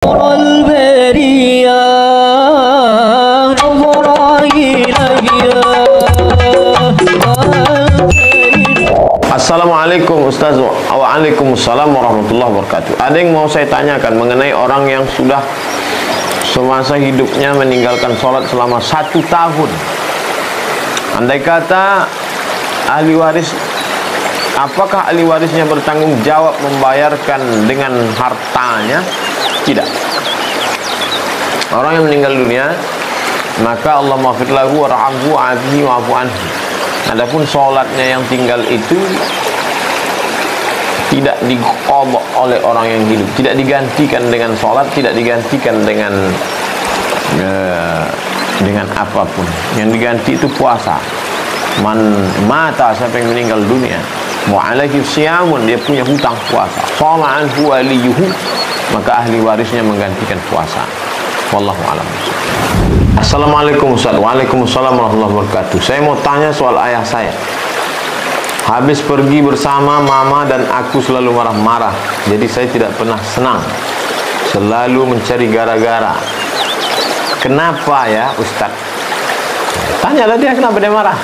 Assalamualaikum Ustaz. Waalaikumsalam warahmatullahi wabarakatuh. Ada yang mau saya tanyakan mengenai orang yang sudah semasa hidupnya meninggalkan sholat selama 1 tahun. Andai kata ahli waris, apakah ahli warisnya bertanggung jawab membayarkan dengan hartanya? Tidak. Orang yang meninggal dunia, maka Allah maghfir lahu warhamhu wa'afihi wa'fu anhu. Adapun sholatnya yang tinggal itu tidak diqadha oleh orang yang hidup, tidak digantikan dengan sholat, tidak digantikan dengan apapun. Yang diganti itu puasa. Man mata, siapa yang meninggal dunia, wa alaihi siyamun, dia punya hutang puasa, shoma anhu waliyuhu, maka ahli warisnya menggantikan puasa. Wallahu a'lam. Assalamualaikum Ustaz. Waalaikumsalam warahmatullahi wabarakatuh. Saya mau tanya soal ayah saya. Habis pergi bersama mama dan aku selalu marah-marah, jadi saya tidak pernah senang, selalu mencari gara-gara. Kenapa ya Ustaz? Tanyalah dia kenapa dia marah.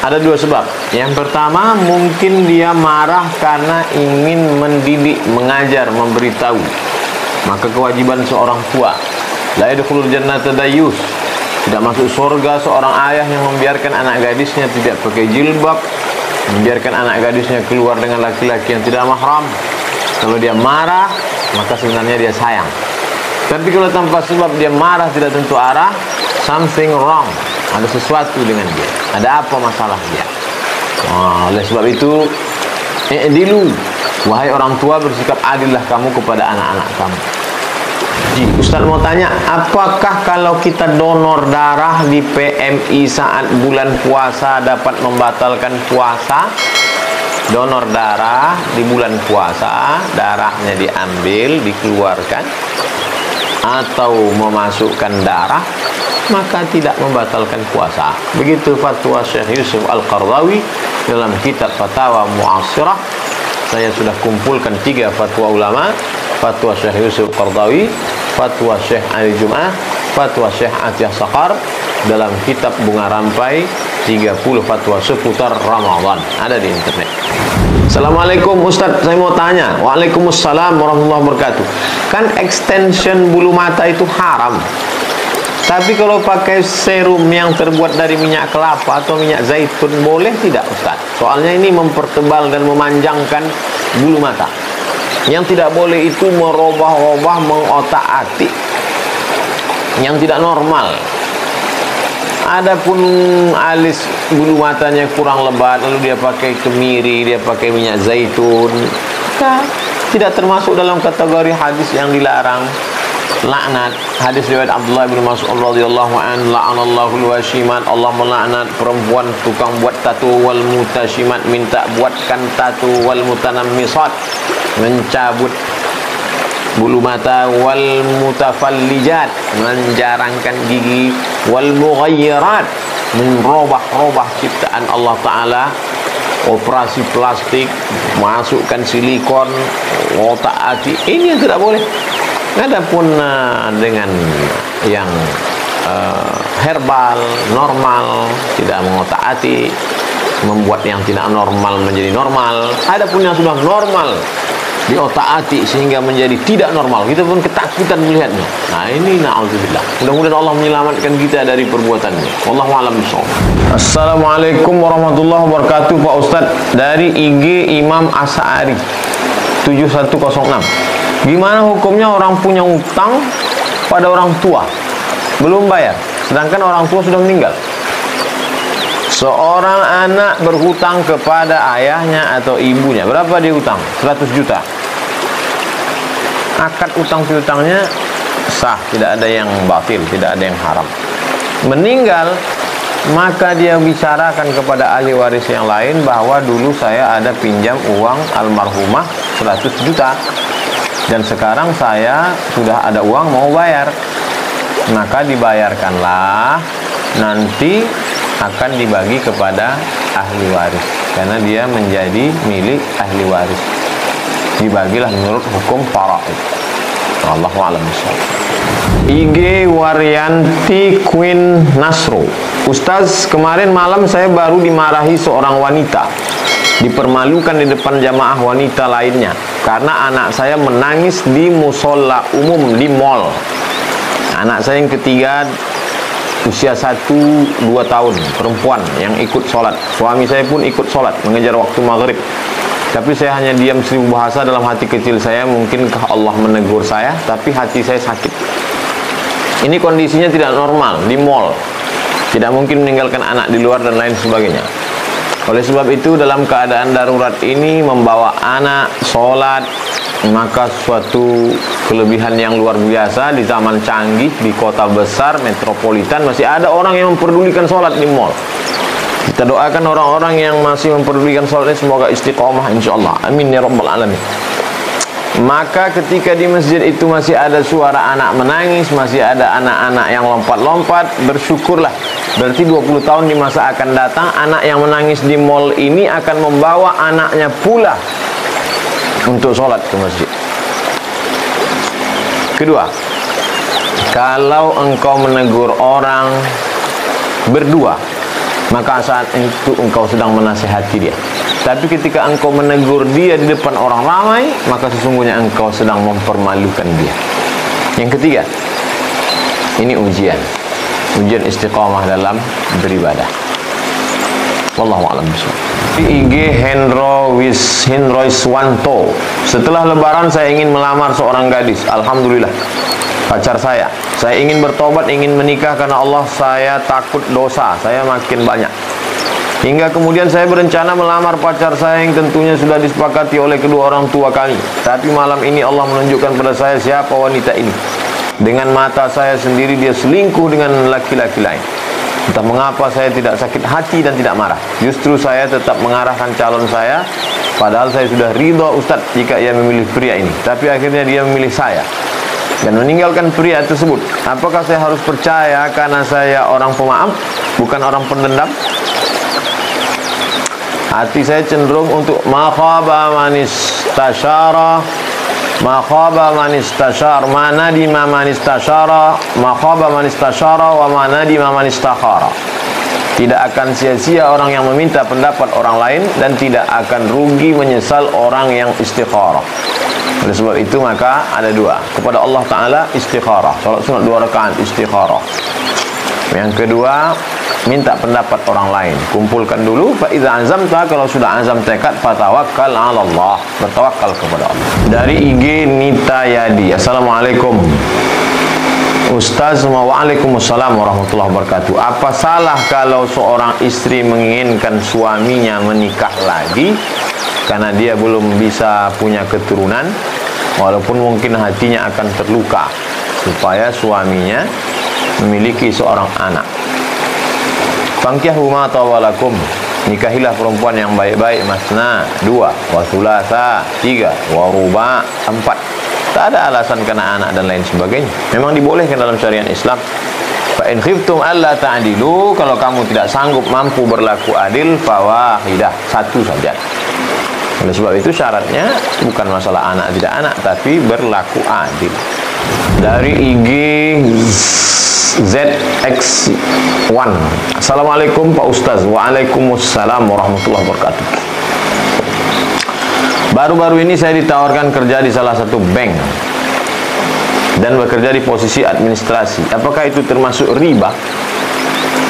Ada 2 sebab. Yang pertama, mungkin dia marah karena ingin mendidik, mengajar, memberitahu. Maka kewajiban seorang tua, la yadkhulul jannata dayyus, tidak masuk surga seorang ayah yang membiarkan anak gadisnya tidak pakai jilbab, membiarkan anak gadisnya keluar dengan laki-laki yang tidak mahram. Kalau dia marah, maka sebenarnya dia sayang. Tapi kalau tanpa sebab dia marah tidak tentu arah, something wrong, ada sesuatu dengan dia, ada apa masalah dia. Oleh sebab itu, i'dilu, wahai orang tua, bersikap adillah kamu kepada anak-anak kamu. Ustaz mau tanya, apakah kalau kita donor darah di PMI saat bulan puasa dapat membatalkan puasa? Donor darah di bulan puasa, darahnya diambil, dikeluarkan, atau memasukkan darah, maka tidak membatalkan puasa. Begitu fatwa Syekh Yusuf Al-Qardawi dalam kitab Fatawa Mu'asirah. Saya sudah kumpulkan 3 fatwa ulama: fatwa Syekh Yusuf Qardawi, fatwa Syekh Ali Jum'ah, fatwa Syekh Atiyah Saqar dalam kitab Bunga Rampai 30 fatwa seputar Ramadan. Ada di internet. Assalamualaikum Ustaz, saya mau tanya. Waalaikumsalam warahmatullahi wabarakatuh. Kan extension bulu mata itu haram, tapi kalau pakai serum yang terbuat dari minyak kelapa atau minyak zaitun boleh tidak Ustaz? Soalnya ini mempertebal dan memanjangkan bulu mata. Yang tidak boleh itu merubah-rubah, mengotak-atik yang tidak normal. Adapun alis bulu matanya kurang lebat, lalu dia pakai kemiri, dia pakai minyak zaitun, maka tidak termasuk dalam kategori hadis yang dilarang. Laknat, hadis riwayat Abdullah bin Mas'ud radhiyallahu anhu, la'anallahu al-washimat, Allah melaknat perempuan tukang buat tato, wal mutashimat, minta buatkan tato, wal mutanammisat, mencabut bulu mata, wal mutafallijat, menjarangkan gigi, wal mughayyirat, merubah-rubah ciptaan Allah Ta'ala, operasi plastik, masukkan silikon, otak-atik, ini yang tidak boleh. Adapun dengan yang herbal, normal, tidak mengotak-atik, membuat yang tidak normal menjadi normal. Adapun yang sudah normal diotak-atik sehingga menjadi tidak normal, kita pun ketakutan melihatnya. Nah ini na'udzubillah. Mudah-mudahan Allah menyelamatkan kita dari perbuatannya. Wallahu a'lam bishawab. Assalamualaikum warahmatullahi wabarakatuh Pak Ustaz. Dari IG Imam Asy'ari 7106. Gimana hukumnya orang punya utang pada orang tua belum bayar, sedangkan orang tua sudah meninggal? Seorang anak berhutang kepada ayahnya atau ibunya. Berapa dia hutang? 100 juta. Akad utang piutangnya sah, tidak ada yang batil, tidak ada yang haram. Meninggal, maka dia bicarakan kepada ahli waris yang lain bahwa dulu saya ada pinjam uang almarhumah 100 juta. Dan sekarang saya sudah ada uang mau bayar, maka dibayarkanlah, nanti akan dibagi kepada ahli waris, karena dia menjadi milik ahli waris. Dibagilah menurut hukum faraid. Wallahu a'lam bishawab. IG Waryanti Queen Nasro. Ustaz, kemarin malam saya baru dimarahi seorang wanita, dipermalukan di depan jamaah wanita lainnya karena anak saya menangis di musola umum di mall. Anak saya yang ketiga, usia 1-2 tahun, perempuan yang ikut sholat. Suami saya pun ikut sholat, mengejar waktu maghrib. Tapi saya hanya diam seribu bahasa dalam hati kecil saya. Mungkinkah Allah menegur saya? Tapi hati saya sakit. Ini kondisinya tidak normal di mall. Tidak mungkin meninggalkan anak di luar dan lain sebagainya. Oleh sebab itu, dalam keadaan darurat ini, membawa anak sholat, maka suatu kelebihan yang luar biasa. Di zaman canggih, di kota besar, metropolitan, masih ada orang yang memperdulikan sholat di mall. Kita doakan orang-orang yang masih memperdulikan sholat ini semoga istiqomah insyaAllah. Amin ya rabbal alamin. Maka ketika di masjid itu masih ada suara anak menangis, masih ada anak-anak yang lompat-lompat, bersyukurlah. Berarti 20 tahun di masa akan datang, anak yang menangis di mall ini akan membawa anaknya pula untuk sholat ke masjid. Kedua, kalau engkau menegur orang berdua, maka saat itu engkau sedang menasihati dia. Tapi ketika engkau menegur dia di depan orang ramai, maka sesungguhnya engkau sedang mempermalukan dia. Yang ketiga, ini ujian istiqamah dalam beribadah. Wallahu a'lam bishawab. IG Henroiswanto. Setelah lebaran saya ingin melamar seorang gadis. Alhamdulillah, pacar saya. Saya ingin bertobat, ingin menikah karena Allah saya takut dosa saya makin banyak. Hingga kemudian saya berencana melamar pacar saya yang tentunya sudah disepakati oleh kedua orang tua kami. Tapi malam ini Allah menunjukkan pada saya siapa wanita ini. Dengan mata saya sendiri dia selingkuh dengan laki-laki lain. Entah mengapa saya tidak sakit hati dan tidak marah. Justru saya tetap mengarahkan calon saya. Padahal saya sudah ridha Ustadz jika ia memilih pria ini. Tapi akhirnya dia memilih saya dan meninggalkan pria tersebut. Apakah saya harus percaya karena saya orang pemaaf, bukan orang pendendam? Hati saya cenderung untuk ma khaba man istasyara, ma khaba man istasyar, ma nadima man istasyara, ma khaba man istasyara wa ma nadima man istakhara. Tidak akan sia-sia orang yang meminta pendapat orang lain dan tidak akan rugi menyesal orang yang istikharah. Oleh sebab itu maka ada dua, kepada Allah Ta'ala istikharah, salat sunat 2 rakaat istikharah. Yang kedua, minta pendapat orang lain. Kumpulkan dulu, fa idza azamta, kalau sudah azam tekad, fatawakkal 'ala Allah, bertawakal kepada Allah. Dari IG Nita Yadi. Assalamualaikum Ustaz. Waalaikumsalam warahmatullahi wabarakatuh. Apa salah kalau seorang istri menginginkan suaminya menikah lagi karena dia belum bisa punya keturunan, walaupun mungkin hatinya akan terluka, supaya suaminya memiliki seorang anak? Fankihu ma tawalakum, nikahilah perempuan yang baik-baik, masna 2, wa thulatha 3, wa ruba 4. Tak ada alasan kena anak dan lain sebagainya. Memang dibolehkan dalam syariat Islam. Fa in khiftum alla ta'dilu, kalau kamu tidak sanggup mampu berlaku adil, fawahidah, 1 saja. Oleh sebab itu syaratnya bukan masalah anak tidak anak, tapi berlaku adil. Dari IG ZX1. Assalamualaikum Pak Ustaz. Waalaikumsalam warahmatullahi wabarakatuh. Baru-baru ini saya ditawarkan kerja di salah satu bank dan bekerja di posisi administrasi. Apakah itu termasuk riba?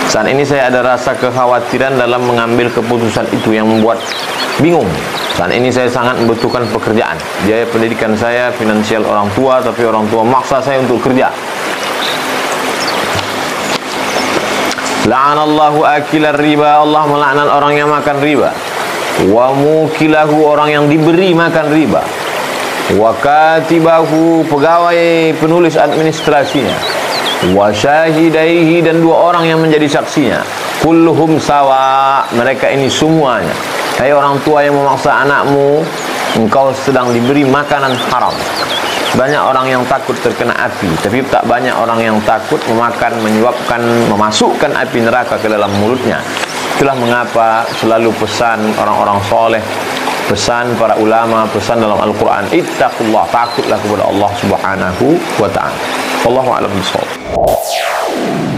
Saat ini saya ada rasa kekhawatiran dalam mengambil keputusan itu yang membuat bingung. Saat ini saya sangat membutuhkan pekerjaan. Biaya pendidikan saya, finansial orang tua, tapi orang tua maksa saya untuk kerja. La'anallahu akilar riba, Allah melaknat orang yang makan riba. Wa mukilahu, orang yang diberi makan riba. Wa katibahu, pegawai penulis administrasinya. Wa syahidaihi, dan 2 orang yang menjadi saksinya. Kulluhum sawa, mereka ini semuanya. Hai orang tua yang memaksa anakmu, engkau sedang diberi makanan haram. Banyak orang yang takut terkena api, tapi tak banyak orang yang takut memakan, memasukkan api neraka ke dalam mulutnya. Itulah mengapa selalu pesan orang-orang soleh pesan para ulama, pesan dalam Al-Quran, ittaqullah, takutlah kepada Allah Subhanahu wa ta'ala. Wallahu a'lam bishawab.